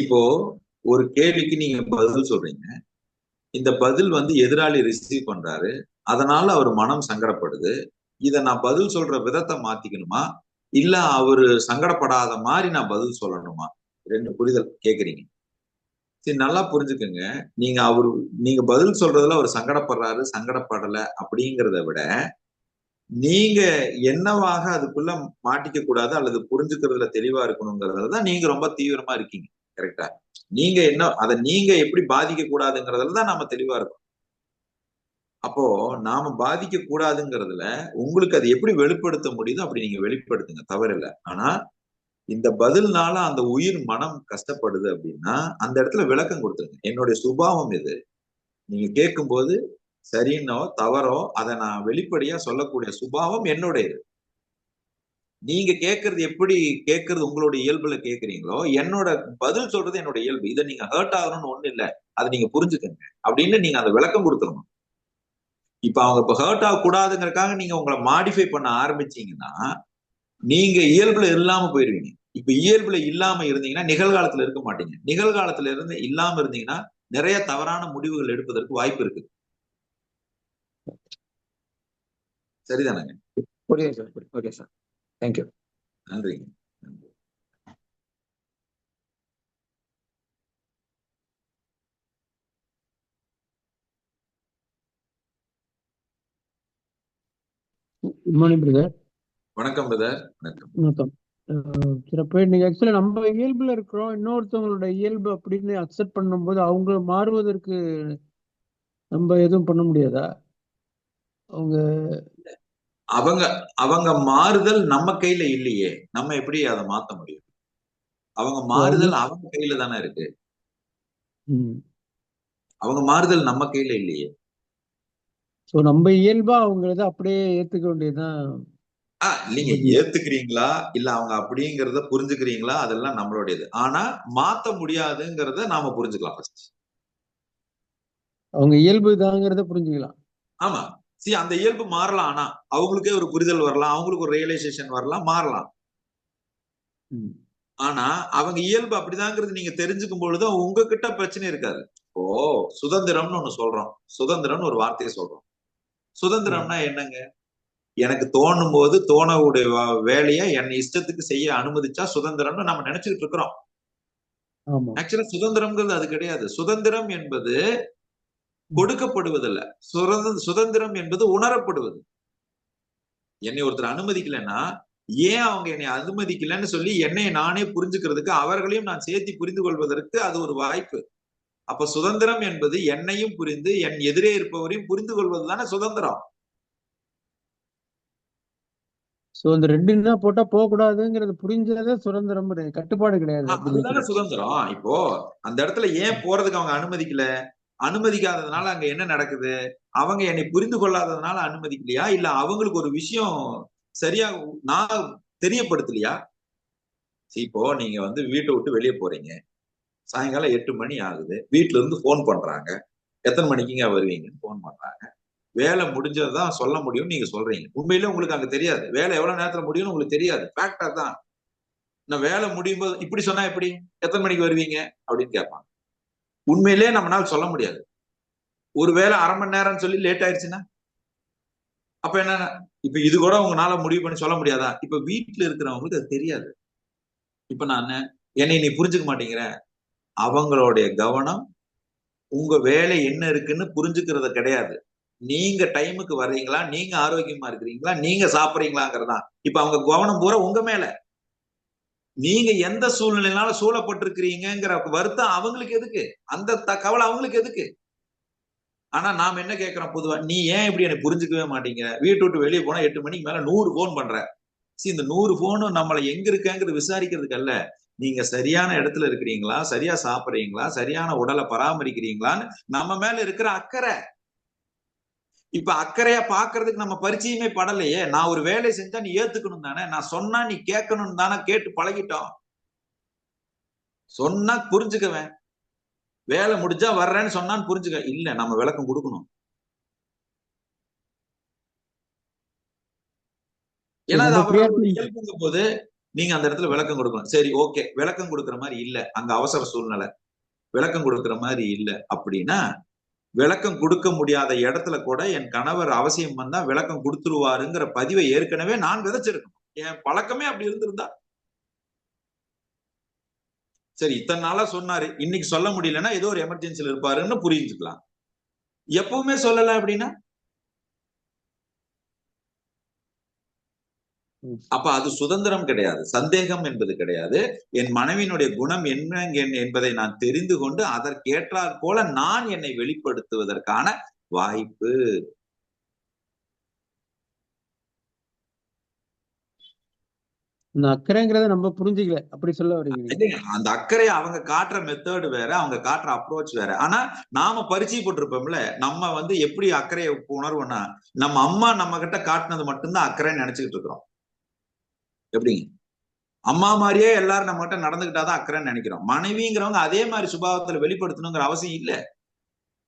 இப்போ ஒரு கேள்விக்கு நீங்க பதில் சொல்றீங்க. இந்த பதில் எதிராளி ரிசீவ் பண்றாரு, அதனால அவர் மனம் சங்கடப்படுது. இத நான் பதில் சொல்ற விதத்தை மாத்திக்கணுமா, இல்ல அவரு சங்கடப்படாத மாதிரி நான் பதில் சொல்லணுமா? 2 புரிதல் கேக்குறீங்க. சரி, நல்லா புரிஞ்சுக்கங்க. நீங்க பதில் சொல்றதுல அவர் சங்கடப்படுறாரு சங்கடப்படல அப்படிங்கிறத விட, நீங்க என்னவாக அதுக்குள்ள மாட்டிக்க கூடாது அல்லது புரிஞ்சுக்கிறதுல தெளிவா இருக்கணுங்கிறதுலதான் நீங்க ரொம்ப தீவிரமா இருக்கீங்க. கரெக்டா? நீங்க நீங்க எப்படி பாதிக்க கூடாதுங்கிறதுல தான் நாம தெளிவா இருக்கோம். அப்போ நாம பாதிக்க கூடாதுங்கிறதுல உங்களுக்கு அது எப்படி வெளிப்படுத்த முடியுதோ அப்படி நீங்க வெளிப்படுத்துங்க, தவறில்ல. ஆனா இந்த பதில்னால அந்த உயிர் மனம் கஷ்டப்படுது அப்படின்னா அந்த இடத்துல விளக்கம் கொடுத்துருங்க. என்னுடைய சுபாவம் இது, நீங்க கேட்கும் போது சரின்னோ தவறோ அதை நான் வெளிப்படையா சொல்லக்கூடிய சுபாவம் என்னுடையது. நீங்க கேட்கறது எப்படி கேட்கறது உங்களுடைய இயல்புல கேட்கறீங்களோ, என்னோட பதில் சொல்றது என்னோட இயல்பு. இதை நீங்க ஹர்ட் ஆகணும்னு ஒண்ணு இல்லை, அதை நீங்க புரிஞ்சுக்கங்க அப்படின்னு நீங்க அந்த விளக்கம் கொடுத்துடணும். இப்ப அவங்க இப்ப ஹர்ட் ஆக கூடாதுங்கிறதுக்காக நீங்க உங்களை மாடிஃபை பண்ண ஆரம்பிச்சீங்கன்னா நீங்க இயல்புல இல்லாம போயிருவீங்க. இப்ப இயல்புல இல்லாம இருந்தீங்கன்னா நிகழ்காலத்துல இருக்க மாட்டீங்க. நிகழ்காலத்துல இருந்து இல்லாம இருந்தீங்கன்னா நிறைய தவறான முடிவுகள் எடுப்பதற்கு வாய்ப்பு இருக்கு. சரிதானங்க? புரியுது சார். Okay sir. தேங்க்யூ. நன்றிங்க. நன்றி. Good morning brother. வணக்கம் பிரதர். வணக்கம். வணக்கம். சிறப்பு. நீங்க ஆக்சுவலா நம்ம இயல்புல இருக்கிறோம், இன்னொருத்தவங்களோட இயல்பு அப்படின்னு அக்செப்ட் பண்ணும்போது அவங்க மாறுவதற்கு நம்ம எதுவும் பண்ண முடியாதா? அவங்க அவங்க அவங்க மாறுதல் நம்ம கையில இல்லையே, நம்ம எப்படி அதை மாத்த முடியும்? அவங்க மாறுதல் அவங்க கையில தானே இருக்கு. அவங்க மாறுதல் நம்ம கையில இல்லையே. சோ நம்ம இயல்பா அவங்கள அப்படியே ஏத்துக்க வேண்டியதுதான். நீங்க ஏத்துக்கிறீங்களா இல்ல அவங்க அப்படிங்கறத புரிஞ்சுக்கிறீங்களா, அதெல்லாம் நம்மளுடையது. ஆனா மாத்த முடியாதுங்கிறத நாம புரிஞ்சுக்கலாம் ஃபர்ஸ்ட். அவங்க இயல்பு தாங்கிறத புரிஞ்சுக்கலாம். ஆமா. அந்த இயல்பு மாறலாம். ஆனா அவங்களுக்கே ஒரு புரிதல் வரலாம், அவங்களுக்கு ஒரு ரியலைசேஷன் வரலாம், மாறலாம். ஆனா அவங்க இயல்பு அப்படிதாங்கிறது நீங்க தெரிஞ்சுக்கும் பொழுது உங்ககிட்ட பிரச்சனை இருக்காது. இப்போ சுதந்திரம்னு ஒண்ணு சொல்றோம், சுதந்திரம்னு ஒரு வார்த்தையை சொல்றோம். சுதந்திரம்னா என்னங்க? எனக்கு தோணும் போது தோணக்கூடிய வேலையை என் இஷ்டத்துக்கு செய்ய அனுமதிச்சா சுதந்திரம்னு நம்ம நினைச்சுக்கிட்டு இருக்கிறோம். ஆக்சுவலா சுதந்திரம்ங்கிறது அது கிடையாது. சுதந்திரம் என்பது கொடுக்கப்படுவதில்ல. சுதந்திரம் என்பது உணரப்படுவது. என்னை ஒருத்தர் அனுமதிக்கலைன்னா ஏன் அவங்க என்னை அனுமதிக்கலன்னு சொல்லி என்னை நானே புரிஞ்சுக்கிறதுக்கு, அவர்களையும் நான் சேர்த்து புரிந்து கொள்வதற்கு அது ஒரு வாய்ப்பு. அப்ப சுதந்திரம் என்பது என்னையும் புரிந்து என் எதிரே இருப்பவரையும் புரிந்து கொள்வது தானே சுதந்திரம். இந்த ரெண்டு போட்டா போக கூடாதுங்கிறது புரிஞ்சதே சுதந்திரம், கட்டுப்பாடு கிடையாது. அதுதானே சுதந்திரம். இப்போ அந்த இடத்துல ஏன் போறதுக்கு அவங்க அனுமதிக்கல? அனுமதிக்காததுனால அங்க என்ன நடக்குது? அவங்க என்னை புரிந்து கொள்ளாததுனால அனுமதிக்கலையா, இல்ல அவங்களுக்கு ஒரு விஷயம் சரியா நான் தெரியப்படுத்தலையா? இப்போ நீங்க வீட்டை விட்டு வெளியே போறீங்க, சாயங்காலம் 8 மணி ஆகுது, வீட்டுல இருந்து போன் பண்றாங்க, எத்தனை மணிக்குங்க வருவீங்கன்னு போன் பண்றாங்க. வேலை முடிஞ்சதுதான் சொல்ல முடியும் நீங்க சொல்றீங்க. உண்மையிலே உங்களுக்கு அங்க தெரியாது வேலை எவ்வளவு நேரத்துல முடியும்னு உங்களுக்கு தெரியாது. ஃபேக்டா தான். நான் வேலை முடியும் போது இப்படி சொன்னா எப்படி, எத்தனை மணிக்கு வருவீங்க அப்படின்னு கேட்பாங்க. உண்மையிலே நம்மளால சொல்ல முடியாது. ஒரு வேலை அரை மணி நேரம்னு சொல்லி லேட் ஆயிடுச்சுன்னா அப்ப என்ன, இப்ப இது கூட உங்களால முடிவு பண்ணி சொல்ல முடியாதா? இப்ப வீட்டுல இருக்கிறவங்களுக்கு அது தெரியாது. இப்ப நான் என்னை நீ புரிஞ்சுக்க மாட்டேங்கிற, அவங்களுடைய கவனம் உங்க வேலை என்ன இருக்குன்னு புரிஞ்சுக்கிறது கிடையாது. நீங்க டைமுக்கு வர்றீங்களா, நீங்க ஆரோக்கியமா இருக்கிறீங்களா, நீங்க சாப்பிடுறீங்களாங்கிறதா. இப்ப அவங்க கவனம் பூரா உங்க மேல. நீங்க எந்த சூழ்நிலையினால சூழப்பட்டிருக்கிறீங்கிற வருத்தம் அவங்களுக்கு எதுக்கு? அந்த கவலை அவங்களுக்கு எதுக்கு? ஆனா நாம என்ன கேட்கிறோம் பொதுவா, நீ ஏன் இப்படி என்னை புரிஞ்சுக்கவே மாட்டீங்க? வீட்டு விட்டு வெளியே போனா 8 மணிக்கு மேல 100 போன் பண்ற. இந்த 100 போனும் நம்மளை எங்க இருக்கங்கிறது விசாரிக்கிறதுக்கு அல்ல. நீங்க சரியான இடத்துல இருக்கிறீங்களா, சரியா சாப்பிடுறீங்களா, சரியான உடலை பராமரிக்கிறீங்களான்னு நம்ம மேல இருக்கிற அக்கறை. இப்ப அக்கறையா பாக்குறதுக்கு நம்ம பரிச்சயமே படலையே. நான் ஒரு வேலை செஞ்சா நீ ஏத்துக்கணும் தானே, நான் சொன்னா நீ கேட்கணும் தானே, கேட்டு பழகிட்டோம். சொன்னா புரிஞ்சுக்குவேன், வேலை முடிஞ்சா வர்றேன்னு சொன்னான்னு புரிஞ்சுக்க. இல்ல, நம்ம விளக்கம் கொடுக்கணும். ஏன்னா அது அவரோட இயல்புங்கும் போது நீங்க அந்த இடத்துல விளக்கம் கொடுக்கணும். சரி, ஓகே, விளக்கம் கொடுக்குற மாதிரி இல்ல, அங்க அவசர சூழ்நிலை, விளக்கம் கொடுக்குற மாதிரி இல்ல அப்படின்னா, விளக்கம் கொடுக்க முடியாத இடத்துல கூட என் கணவர் அவசியம் வந்தா விளக்கம் கொடுத்துருவாருங்கிற பதிவை ஏற்கனவே நான் விதைச்சிருக்கணும். என் பழக்கமே அப்படி இருந்திருந்தா சரி, இத்தனை நாளா சொன்னாரு, இன்னைக்கு சொல்ல முடியலன்னா ஏதோ ஒரு எமர்ஜென்சில இருப்பாருன்னு புரிஞ்சுக்கலாம். எப்பவுமே சொல்லல அப்படின்னா அப்ப அது சுதந்திரம் கிடையாது, சந்தேகம் என்பது கிடையாது. என் மனைவியினுடைய குணம் என்ன என்பதை நான் தெரிந்து கொண்டு அதற்கேற்றாற் போல நான் என்னை வெளிப்படுத்துவதற்கான வாய்ப்பு. அந்த அக்கறைங்கிறத நம்ம புரிஞ்சுக்கல, அப்படி சொல்ல வரீங்க? அந்த அக்கறையை அவங்க காட்டுற மெத்தட் வேற, அவங்க காட்டுற அப்ரோச் வேற. ஆனா நாம பரிச்சயப்பட்டிருப்போம்ல, நம்ம எப்படி அக்கறையை உணர்வோம்னா, நம்ம அம்மா நம்ம கிட்ட காட்டினது மட்டும்தான் அக்கறைன்னு நினைச்சுக்கிட்டு இருக்கிறோம். எப்படிங்க, அம்மா மாதிரியே எல்லாரும் நம்ம கிட்ட நடந்துகிட்டாதான் அக்கறைன்னு நினைக்கிறோம். மனைவிங்கிறவங்க அதே மாதிரி சுபாவத்துல வெளிப்படுத்தணுங்கிற அவசியம் இல்ல.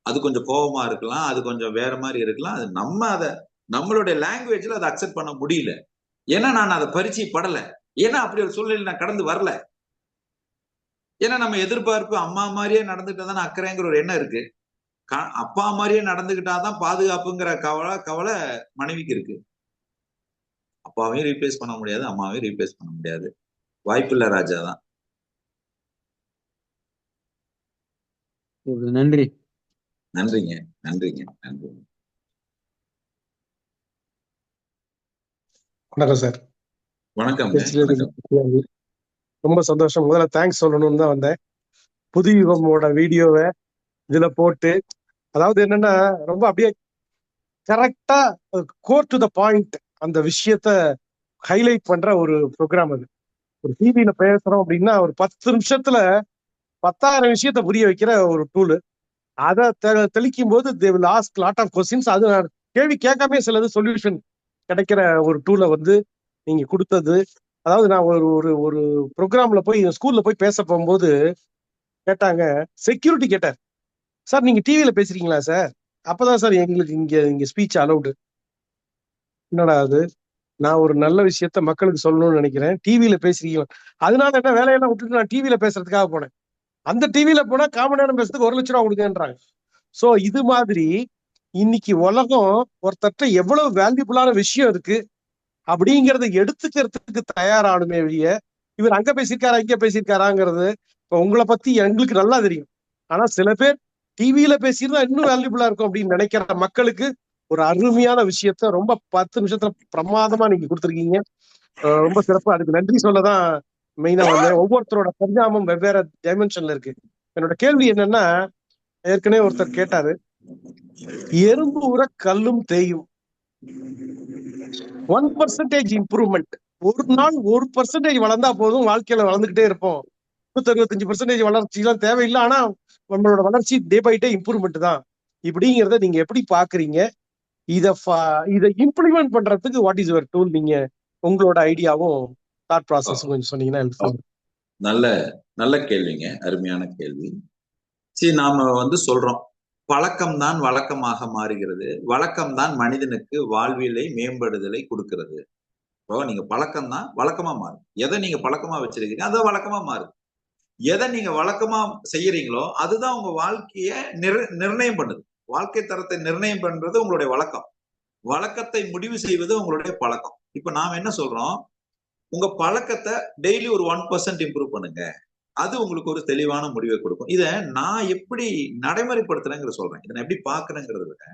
அது கொஞ்சம் கோபமா இருக்கலாம், அது கொஞ்சம் வேற மாதிரி இருக்கலாம். அது நம்ம அதை நம்மளுடைய லாங்குவேஜ்ல அதை அக்செப்ட் பண்ண முடியல. ஏன்னா நான் அதை பரிச்சயப்படல. ஏன்னா அப்படி ஒரு சூழ்நிலை நான் கடந்து வரல. ஏன்னா நம்ம எதிர்பார்ப்பு அம்மா மாதிரியே நடந்துகிட்டாதான் அக்கறைங்கிற ஒரு எண்ணம் இருக்கு. அப்பா மாதிரியே நடந்துகிட்டாதான் பாதுகாப்புங்கிற கவலை மனைவிக்கு இருக்கு. அப்பாவையும் ரீப்ளேஸ் பண்ண முடியாது, அம்மாவையும் ரீப்ளேஸ் பண்ண முடியாது. வாய்ப்பில்லை ராஜா தான். நன்றி. நன்றிங்க, நன்றிங்க, நன்றிங்க. வணக்கம் சார். வணக்கம்ங்க. வணக்கம். ரொம்ப சந்தோஷம். முதல்ல தேங்க்ஸ் சொல்லணும்னு தான் வந்தேன். புது யுகமோட வீடியோவை இதுல போட்டு, அதாவது என்னன்னா ரொம்ப அப்படியே கரெக்டா கோர் டு த பாயிண்ட் அந்த விஷயத்த ஹைலைட் பண்ற ஒரு ப்ரோக்ராம் அது. ஒரு டிவியில பேசுறோம் அப்படின்னா ஒரு 10 நிமிஷத்துல 10,000 விஷயத்த புரிய வைக்கிற ஒரு டூலு. அதை தெளிக்கும் போது they will ask lot of questions. அது கேள்வி கேட்காம சிலது சொல்யூஷன் கிடைக்கிற ஒரு டூலை வந்து நீங்க கொடுத்தது. அதாவது நான் ஒரு ஒரு ஒரு ப்ரோக்ராம்ல போய் ஸ்கூல்ல போய் பேச போகும்போது கேட்டாங்க, செக்யூரிட்டி கேட்டார், சார் நீங்க டிவியில பேசுறீங்களா சார்? அப்பதான் சார் எங்களுக்கு இங்க ஸ்பீச் அலௌடு. என்னடா அது, நான் ஒரு நல்ல விஷயத்த மக்களுக்கு சொல்லணும்னு நினைக்கிறேன், டிவியில பேசுறீங்களா? அதனால என்ன வேலையெல்லாம் விட்டுட்டு நான் டிவியில பேசுறதுக்காக போனேன். அந்த டிவியில போனா காமன் நேரம் பேசுறதுக்கு 1 லட்சம் ரூபா கொடுங்கன்றாங்க. சோ இது மாதிரி இன்னைக்கு உலகம் ஒருத்தட்ட எவ்வளவு வேல்யூபுளான விஷயம் இருக்கு அப்படிங்கறத எடுத்துக்கிறதுக்கு தயாரானுமே வெளிய, இவர் அங்க பேசியிருக்காரா இங்க பேசியிருக்காராங்கிறது இப்ப உங்களை பத்தி எங்களுக்கு நல்லா தெரியும். ஆனா சில பேர் டிவியில பேசியிருந்தா இன்னும் வேல்யூபுளா இருக்கும் அப்படின்னு நினைக்கிற மக்களுக்கு ஒரு அருமையான விஷயத்த ரொம்ப 10 நிமிஷத்துல பிரமாதமா நீங்க கொடுத்துருக்கீங்க. ரொம்ப சிறப்பு. அதுக்கு நன்றி சொல்லதான் மெயினா வந்தேன். ஒவ்வொருத்தரோட பரிணாமம் வெவ்வேறு டைமென்ஷன்ல இருக்கு. என்னோட கேள்வி என்னன்னா, ஏற்கனவே ஒருத்தர் கேட்டாரு, எறும்பு ஊற கல்லும் தேயும். 1% இம்ப்ரூவ்மெண்ட். ஒரு நாள் 1% வளர்ந்தா போதும், வாழ்க்கையில வளர்ந்துகிட்டே இருப்போம். 65% வளர்ச்சி எல்லாம் தேவையில்லை. ஆனா நம்மளோட வளர்ச்சி டே பை டே இம்ப்ரூவ்மெண்ட் தான். இப்படிங்கிறத நீங்க எப்படி பாக்குறீங்க? இதை இம்ப்ளிமெண்ட் பண்றதுக்கு வாட் இஸ் யுவர் டூல்? நீங்க உங்களோட ஐடியாவும் தாட் ப்ராசஸ் கொஞ்சம் சொன்னீங்கன்னா ஹெல்ப்ஃபுல். நல்ல நல்ல கேள்விங்க, அருமையான கேள்வி. சரி, நாம வந்து சொல்றோம், பழக்கம்தான் வழக்கமாக மாறுகிறது, வழக்கம்தான் மனிதனுக்கு வாழ்வியலை மேம்படுதலை கொடுக்கிறது. இப்போ நீங்க பழக்கம்தான் வழக்கமா மாறும். எதை நீங்க பழக்கமா வச்சிருக்கீங்க அதை வழக்கமா மாறுது. எதை நீங்க வழக்கமா செய்யறீங்களோ அதுதான் உங்க வாழ்க்கைய நிர்ணயம் பண்ணுது. வாழ்க்கை தரத்தை நிர்ணயம் பண்றது உங்களுடைய வழக்கம். வழக்கத்தை முடிவு செய்வது உங்களுடைய பழக்கம். இப்ப நாம என்ன சொல்றோம், உங்க பழக்கத்தை டெய்லி ஒரு 1% இம்ப்ரூவ் பண்ணுங்க, அது உங்களுக்கு ஒரு தெளிவான முடிவை கொடுக்கும். இதை நான் எப்படி நடைமுறைப்படுத்துறேங்கிற சொல்றேன். இதை நான் எப்படி பாக்குறேங்கிறத விட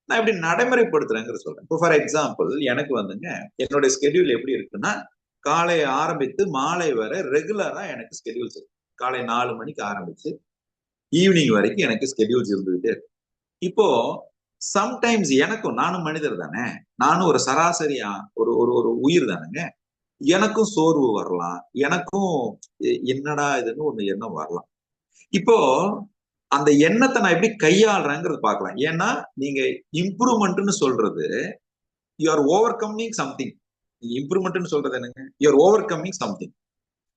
நான் எப்படி நடைமுறைப்படுத்துறேங்கிற சொல்றேன். இப்போ ஃபார் எக்ஸாம்பிள் எனக்கு வந்துங்க என்னுடைய ஸ்கெடியூல் எப்படி இருக்குன்னா, காலை ஆரம்பித்து மாலை வரை ரெகுலரா எனக்கு ஸ்கெடியூல்ஸ் இருக்கு. காலை 4 மணிக்கு ஆரம்பிச்சு ஈவினிங் வரைக்கும் எனக்கு ஸ்கெடியூல்ஸ் இருந்துகிட்டே இருக்கு. இப்போ சம்டைம்ஸ் எனக்கும், நானும் மனிதர் தானே, நானும் ஒரு சராசரியா ஒரு ஒரு ஒரு உயிர் தானுங்க, எனக்கும் சோர்வு வரலாம், எனக்கும் என்னடா இதுன்னு ஒரு எண்ணம் வரலாம். இப்போ அந்த எண்ணத்தை நான் எப்படி கையாளுறேங்கிறது பார்க்கலாம். ஏன்னா நீங்க இம்ப்ரூவ்மெண்ட்னு சொல்றது you are overcoming something. இம்ப்ரூவ்மெண்ட்னு சொல்றது என்னங்க, you are overcoming something.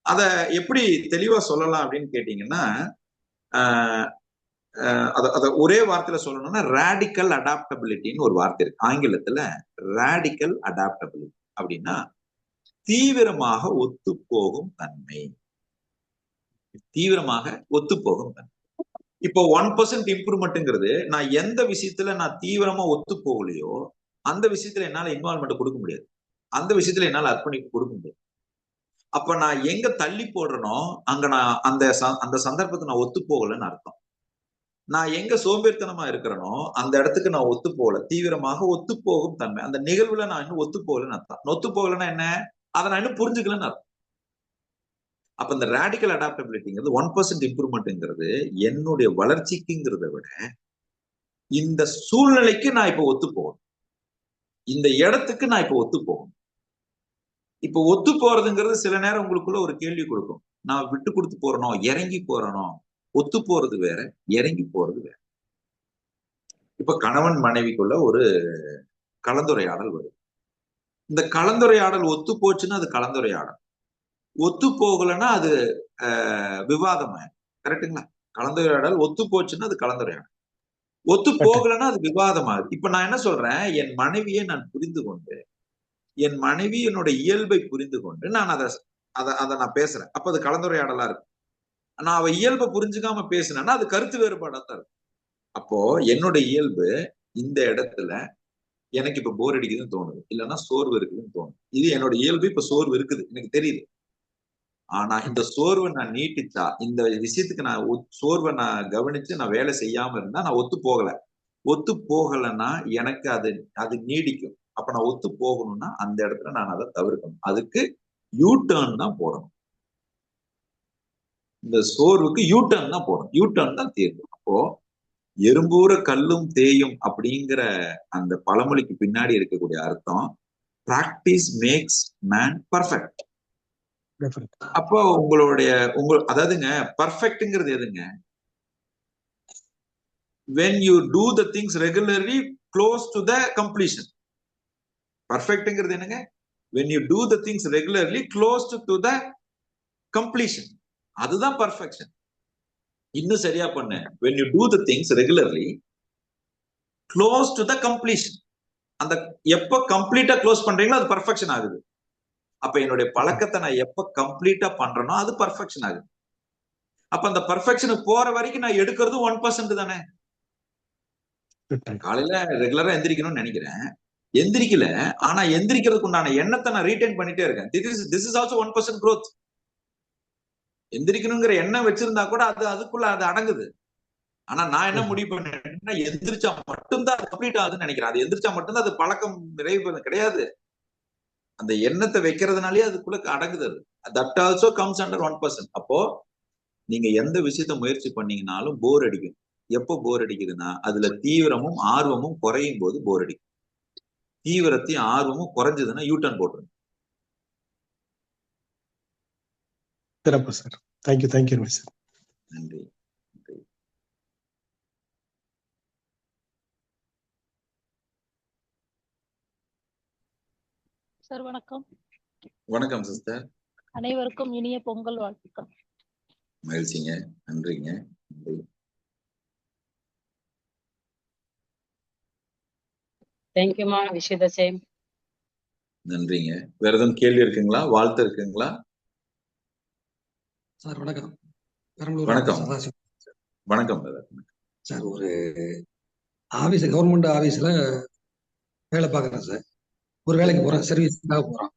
அத எப்படி தெளிவா சொல்லலாம் அப்படின்னு கேட்டீங்கன்னா, அத ஒரே வார்த்தையில சொல்லணும்னா ரேடிக்கல் அடாப்டபிலிட்டின்னு ஒரு வார்த்தை இருக்கு ஆங்கிலத்துல. ரேடிக்கல் அடாப்டபிலிட்டி அப்படின்னா தீவிரமாக ஒத்துப்போகும் தன்மை. தீவிரமாக ஒத்துப்போகும் தன்மை. இப்போ 1% இம்ப்ரூவ்மெண்ட்ங்கிறது, நான் எந்த விஷயத்துல நான் தீவிரமா ஒத்து போகலையோ அந்த விஷயத்துல என்னால இன்வால்மெண்ட் கொடுக்க முடியாது, அந்த விஷயத்துல என்னால அர்ப்பணிப்பு கொடுக்க முடியாது. அப்ப நான் எங்க தள்ளி போடுறனோ அங்க நான் அந்த சந்தர்ப்பத்தை நான் ஒத்து போகலன்னு அர்த்தம். நான் எங்க சோம்பேறித்தனமா இருக்கிறனோ அந்த இடத்துக்கு நான் ஒத்து போகல. தீவிரமாக ஒத்து போகும் தன்மை, அந்த நிகழ்வுல நான் இன்னும் ஒத்து போகலன்னு அர்த்தம். ஒத்து போகலன்னா என்ன, அதை நான் இன்னும் புரிஞ்சுக்கலன்னு அர்த்தம். அப்ப இந்த ரேடிக்கல் அடாப்டபிலிட்டிங்கிறது 1% இம்ப்ரூவ்மெண்ட்ங்கிறது என்னுடைய வளர்ச்சிக்குங்கிறத விட இந்த சூழ்நிலைக்கு நான் இப்ப ஒத்து போகணும், இந்த இடத்துக்கு நான் இப்ப ஒத்து போகணும். இப்ப ஒத்து போறதுங்கிறது சில நேரம் உங்களுக்குள்ள ஒரு கேள்வி கொடுக்கும், நான் விட்டு கொடுத்து போறனோ, இறங்கி போறனோ. ஒத்து போறது வேற, இறங்கி போறது வேற. இப்ப கணவன் மனைவிக்குள்ள ஒரு கலந்துரையாடல் வரும். இந்த கலந்துரையாடல் ஒத்து போச்சுன்னா அது கலந்துரையாடல், ஒத்து போகலன்னா அது விவாதம். கரெக்டுங்களா? கலந்துரையாடல் ஒத்து போச்சுன்னா அது கலந்துரையாடல், ஒத்து போகலன்னா அது விவாதம் ஆகுது. இப்ப நான் என்ன சொல்றேன், என் மனைவியை நான் புரிந்து கொண்டு, என் மனைவி என்னோட இயல்பை புரிந்து கொண்டு நான் அதை நான் பேசுறேன். அப்ப அது கலந்துரையாடலா இருக்கு. நான் அவ இயல்பை புரிஞ்சுக்காம பேசினேன்னா அது கருத்து வேறுபாடா தான் இருக்கும். அப்போ என்னோட இயல்பு இந்த இடத்துல எனக்கு இப்ப போர் அடிக்குதுன்னு தோணுது, இல்லைன்னா சோர்வு இருக்குதுன்னு தோணுது. இது என்னோட இயல்பு. இப்ப சோர்வு இருக்குது எனக்கு தெரியுது. ஆனா இந்த சோர்வை நான் நீட்டிச்சா, இந்த விஷயத்துக்கு நான் சோர்வை நான் கவனிச்சு நான் வேலை செய்யாம இருந்தா நான் ஒத்து போகல. ஒத்து போகலைன்னா எனக்கு அது அது நீடிக்கும். அப்ப நான் ஒத்து போகணும்னா அந்த இடத்துல நான் அதை தவிர்க்கணும். அதுக்கு யூ டர்ன் தான் போடணும். இந்த சோர்வுக்கு யூ டர்ன் தான் போடணும். யூ டர்ன் தான் தீர்வு. அப்போ எறும்பூர கல்லும் தேயும் அப்படிங்கிற அந்த பழமொழிக்கு பின்னாடி இருக்கக்கூடிய அர்த்தம், பிராக்டிஸ் மேக்ஸ் மேன் பர்ஃபெக்ட். அப்போ அதாவதுங்க, பர்ஃபெக்ட்ங்கிறது எதுங்க? when you do the things regularly close to the completion. பர்ஃபெக்ட்ங்கிறது என்னங்க? when you do the things regularly close to the completion. அதுதான் பர்ஃபெக்ஷன். இன்னும் சரியா பண்ண, when you do the things regularly close to the completion. அந்த எப்ப கம்ப்ளீட்டா close பண்றீங்களோ அது பர்ஃபெக்ஷன் ஆகுது. அப்ப என்னுடைய பழக்கத்தை நான் எப்ப கம்ப்ளீட்டா பண்றேனோ அது பர்ஃபெக்ஷன் ஆகுது. அப்ப அந்த பர்ஃபெக்ஷனுக்கு போற வரைக்கும் நான் எடுக்கிறது 1% தானே. காலையில ரெகுலரா எந்திரிக்கணும்னு நினைக்கிறேன், எந்திரிக்கல. ஆனா எந்திரிக்கிறதுக்கு உண்டான எண்ணத்தை நான் ரீடைன் பண்ணிட்டே இருக்கேன். this is also 1% growth. எந்திரிக்கணுங்கிற எண்ணம் வச்சிருந்தா கூட அதுக்குள்ள அது அடங்குது. ஆனா நான் என்ன முடிவு பண்ணேன்னா, எந்திரிச்சா மட்டும்தான் அது கம்ப்ளீட் ஆகுதுன்னு நினைக்கிறேன். அது எந்திரிச்சா மட்டும்தான் அது பழக்கம் நிறைவு கிடையாது. அந்த எண்ணத்தை வைக்கிறதுனாலே அதுக்குள்ள அடங்குது. That also comes under 1%. அப்போ நீங்க எந்த விஷயத்த முயற்சி பண்ணீங்கன்னாலும் போர் அடிக்கும். எப்போ போர் அடிக்குதுன்னா, அதுல தீவிரமும் ஆர்வமும் குறையும் போது போர் அடிக்கும். தீவிரத்தையும் ஆர்வமும் குறைஞ்சதுன்னா யூட்டர்ன் போட்டுருங்க. சிறப்பு சார். Thank you sir. நன்றி. சார் வணக்கம். வணக்கம் சிஸ்டர். அனைவருக்கும் இனிய பொங்கல் வாழ்த்துக்கள். மகிழ்ச்சிங்க. நன்றிங்க. நன்றி. தேங்க்யூமா. Wish you the same. நன்றிங்க. வேற எதுவும் கேள்வி இருக்குங்களா? வாழ்த்து இருக்குங்களா? சார் வணக்கம். வணக்கம். வணக்கம் சார், ஒரு ஆபீஸ், கவர்மெண்ட் ஆபீஸ்ல வேலை பார்க்குறேன் சார். ஒரு வேலைக்கு போறேன், சர்வீஸ்க்காக போறோம்.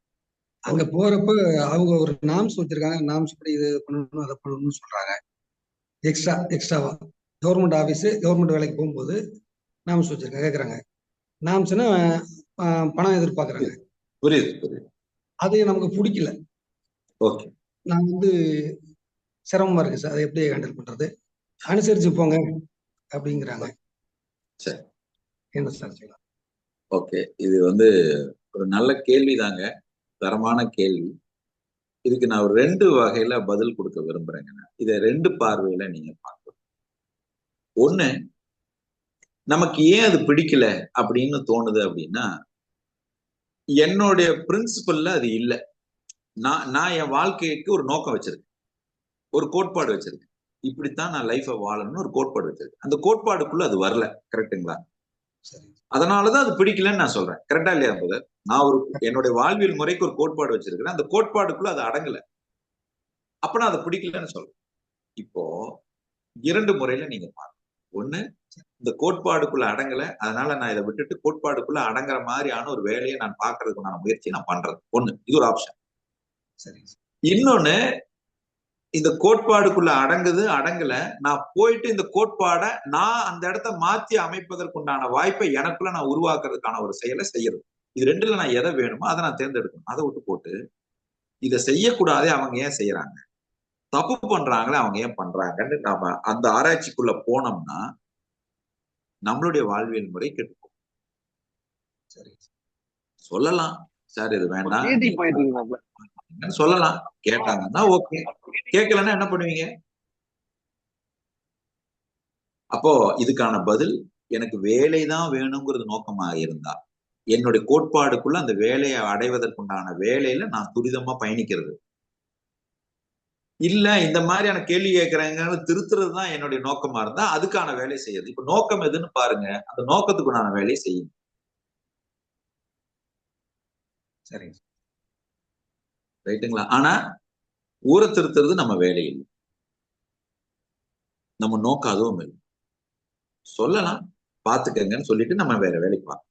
அங்க போறப்ப அவங்க ஒரு நாம்ஸ் வச்சிருக்காங்க. நாம்ஸ் படி இது பண்ணணும் அதை பண்ணணும்னு சொல்றாங்க. எக்ஸ்ட்ராவா கவர்மெண்ட் ஆபீஸ், கவர்மெண்ட் வேலைக்கு போகும்போது நாம்ஸ் வச்சிருக்காங்க, கேட்குறாங்க. நாம்ஸ்னா பணம் எதிர்பார்க்குறாங்க. புரியுது. அது நமக்கு பிடிக்கல. ஓகே. நான் சிரமமா இருக்கு சார், அதை எப்படி ஹேண்டில் பண்றது? அனுசரிச்சு போங்க அப்படிங்கிறாங்க. சரி, என்ன சார் செய்யலாம்? ஓகே. இது ஒரு நல்ல கேள்விதாங்க, தரமான கேள்வி. இதுக்கு நான் ஒரு 2 வகையில பதில் கொடுக்க விரும்புறேங்க. இதை 2 பார்வையில நீங்க பார்க்கணும். ஒண்ணு, நமக்கு ஏன் அது பிடிக்கல அப்படின்னு தோணுது அப்படின்னா, என்னுடைய பிரின்சிபல்ல அது இல்லை. நான் என் வாழ்க்கைக்கு ஒரு நோக்கம் வச்சிருக்கேன், ஒரு கோட்பாடு வச்சிருக்கேன். இப்படித்தான் நான் லைஃபை வாழணும்னு ஒரு கோட்பாடு வச்சிருக்கேன். அந்த கோட்பாடுக்குள்ள அது வரல. கரெக்டுங்களா? அதனாலதான் அது பிடிக்கலன்னு நான் சொல்றேன். கரெக்டா இல்லையா பிரதர்? நான் என்னுடைய வாழ்வியல் முறைக்கு ஒரு கோட்பாடு வச்சிருக்கிறேன், அந்த கோட்பாடுக்குள்ள அது அடங்கல. அப்ப நான் அதை பிடிக்கலன்னு சொல்றேன். இப்போ 2 முறையில நீங்க பாருங்க. ஒண்ணு, இந்த கோட்பாடுக்குள்ள அடங்கல, அதனால நான் இதை விட்டுட்டு கோட்பாடுக்குள்ள அடங்குற மாதிரியான ஒரு வேலையை நான் பாக்குறதுக்குண்டான முயற்சி நான் பண்றது. ஒண்ணு, இது ஒரு ஆப்ஷன். சரி. இன்னொன்னு, இந்த கோட்பாடுக்குள்ள அடங்கல, நான் போயிட்டு இந்த கோட்பாடை நான் அந்த இடத்த மாற்றி அமைப்பதற்குண்டான வாய்ப்பை எனக்குள்ள நான் உருவாக்குறதுக்கான ஒரு செயலை செய்யறது. இது 2ல நான் எதை வேணுமோ அதை நான் தேர்ந்தெடுக்கணும். அதை விட்டு போட்டு இதை செய்யக்கூடாதே, அவங்க ஏன் செய்யறாங்க, தப்பு பண்றாங்களே அவங்க ஏன் பண்றாங்கன்னு நாம அந்த ஆராய்ச்சிக்குள்ள போனோம்னா நம்மளுடைய வாழ்வியல் முறை கெட்டுப்போம். சரி, சொல்லலாம் சார் இது வேண்டாம் சொல்லலாம். கேட்டாங்கன்னா ஓகே, கேட்கலன்னா என்ன பண்ணுவீங்க? அப்போ இதுக்கான பதில், எனக்கு வேலைதான் வேணுங்கிறது நோக்கமாக இருந்தா என்னுடைய கோட்பாடுக்குள்ள அந்த வேலையை அடைவதற்குண்டான வேலையில நான் துரிதமா பயணிக்கிறது. இல்ல இந்த மாதிரியான கேள்வி கேட்கறாங்க திருத்துறது தான் என்னுடைய நோக்கமா இருந்தா அதுக்கான வேலை செய்யுது. இப்ப நோக்கம் எதுன்னு பாருங்க, அந்த நோக்கத்துக்குண்டான வேலையை செய்யும். சரிங்க, ரைட்டுங்களா? ஆனா ஊரை திருத்துறது நம்ம வேலை இல்லை, நம்ம நோக்கம் அதுவும் இல்லை. சொல்லலாம், பாத்துக்கங்கன்னு சொல்லிட்டு நம்ம வேற வேலைக்கு பார்க்கலாம்.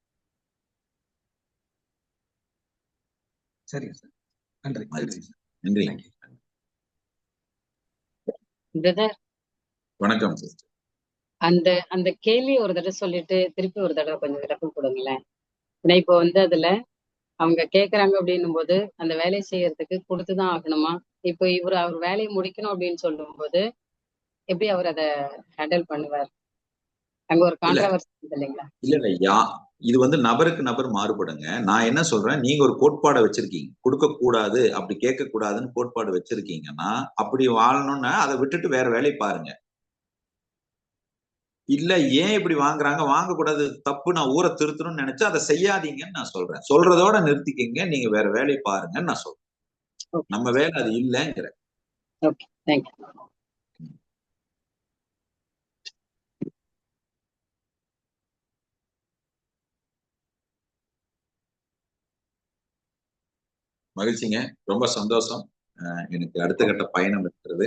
சரிங்க சார். நன்றி நன்றி மகிழ்ச்சி. சார். நன்றி. தேங்க்யூ. பிரதர், வணக்கம் சிஸ்டர். அந்த அந்த கேள்வி ஒரு தடவை சொல்லிட்டு திருப்பி ஒரு தடவை கொஞ்சம் விளக்கம் கொடுங்களேன். ஏன்னா இப்போ அதுல அவங்க கேக்குறாங்க அப்படின்னும் போது அந்த வேலையை செய்யறதுக்கு கொடுத்துதான் ஆகணுமா? இப்போ அவர் வேலையை முடிக்கணும் அப்படின்னு சொல்லும்போது எப்படி அவர் அதை ஹேண்டில் பண்ணுவார்? அங்க ஒரு இல்ல கான்ட்ரவர்சி இல்லைங்களா? இல்ல இது நபருக்கு நபர் மாறுபடுங்க. நான் என்ன சொல்றேன், நீங்க ஒரு கோட்பாடை வச்சிருக்கீங்க, கொடுக்க கூடாது, அப்படி கேட்க கூடாதுன்னு கோட்பாடு வச்சிருக்கீங்கன்னா, அப்படி வாழணும்னா அதை விட்டுட்டு வேற வேலையை பாருங்க. இல்ல ஏன் இப்படி வாங்குறாங்க, வாங்கக்கூடாது, தப்பு, நான் ஊரை திருத்தணும்னு நினைச்சா அதை செய்யாதீங்கன்னு நான் சொல்றேன். சொல்றதோட நிறுத்திக்கங்க, நீங்க வேற வேலையை பாருங்கன்னு நான் சொல்றேன். ஓகே நம்ம வேலை அது இல்லைங்கிற. Okay, thank you. மகிழ்ச்சிங்க, ரொம்ப சந்தோஷம். எனக்கு அடுத்த கட்ட பயணம் இருக்கிறது.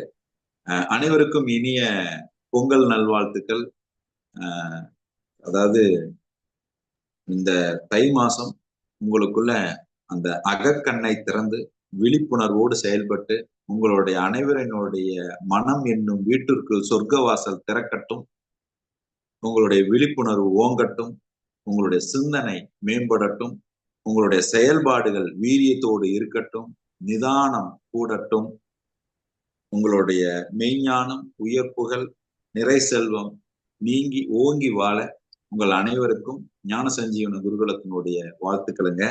அனைவருக்கும் இனிய பொங்கல் நல்வாழ்த்துக்கள். அதாவது இந்த தை மாசம் உங்களுக்குள்ள அந்த அகக்கண்ணை திறந்து விழிப்புணர்வோடு செயல்பட்டு உங்களுடைய அனைவரினுடைய மனம் என்னும் வீட்டிற்கு சொர்க்கவாசல் திறக்கட்டும். உங்களுடைய விழிப்புணர்வு ஓங்கட்டும். உங்களுடைய சிந்தனை மேம்படட்டும். உங்களுடைய செயல்பாடுகள் வீரியத்தோடு இருக்கட்டும். நிதானம் கூடட்டும். உங்களுடைய மெய்ஞானம், உயர்ப்புகள், நிறை செல்வம் நீங்கி ஓங்கி வாழ உங்கள் அனைவருக்கும் ஞான சஞ்சீவன குருகுலத்தினுடைய வாழ்த்துக்களுங்க.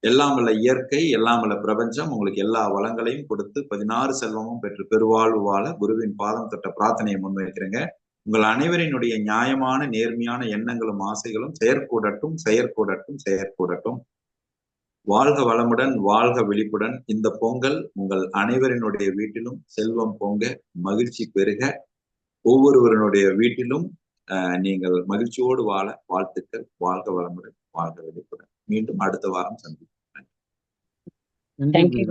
எல்லாம் வல்ல இயற்கை, எல்லாம் வல்ல பிரபஞ்சம் உங்களுக்கு எல்லா வளங்களையும் கொடுத்து 16 செல்வமும் பெற்று பெருவாழ்வு வாழ குருவின் பாதம் தொட்ட பிரார்த்தனையை முன்வைக்கிறேங்க. உங்கள் அனைவரினுடைய நியாயமான நேர்மையான எண்ணங்களும் ஆசைகளும் செயற்கூடட்டும், செயற்கூடட்டும், செயற்கூடட்டும். வாழ்க வளமுடன், வாழ்க விழிப்புடன். இந்த பொங்கல் உங்கள் அனைவரினுடைய வீட்டிலும் செல்வம் பொங்க, மகிழ்ச்சி பெருக, ஒவ்வொருவருடைய வீட்டிலும் நீங்கள் மகிழ்ச்சியோடு வாழ வாழ்த்துக்கள். வாழ்க வளமுடன், வாழ்க விழிப்புடன். மீண்டும் அடுத்த வாரம் சந்திப்போம். நன்றி.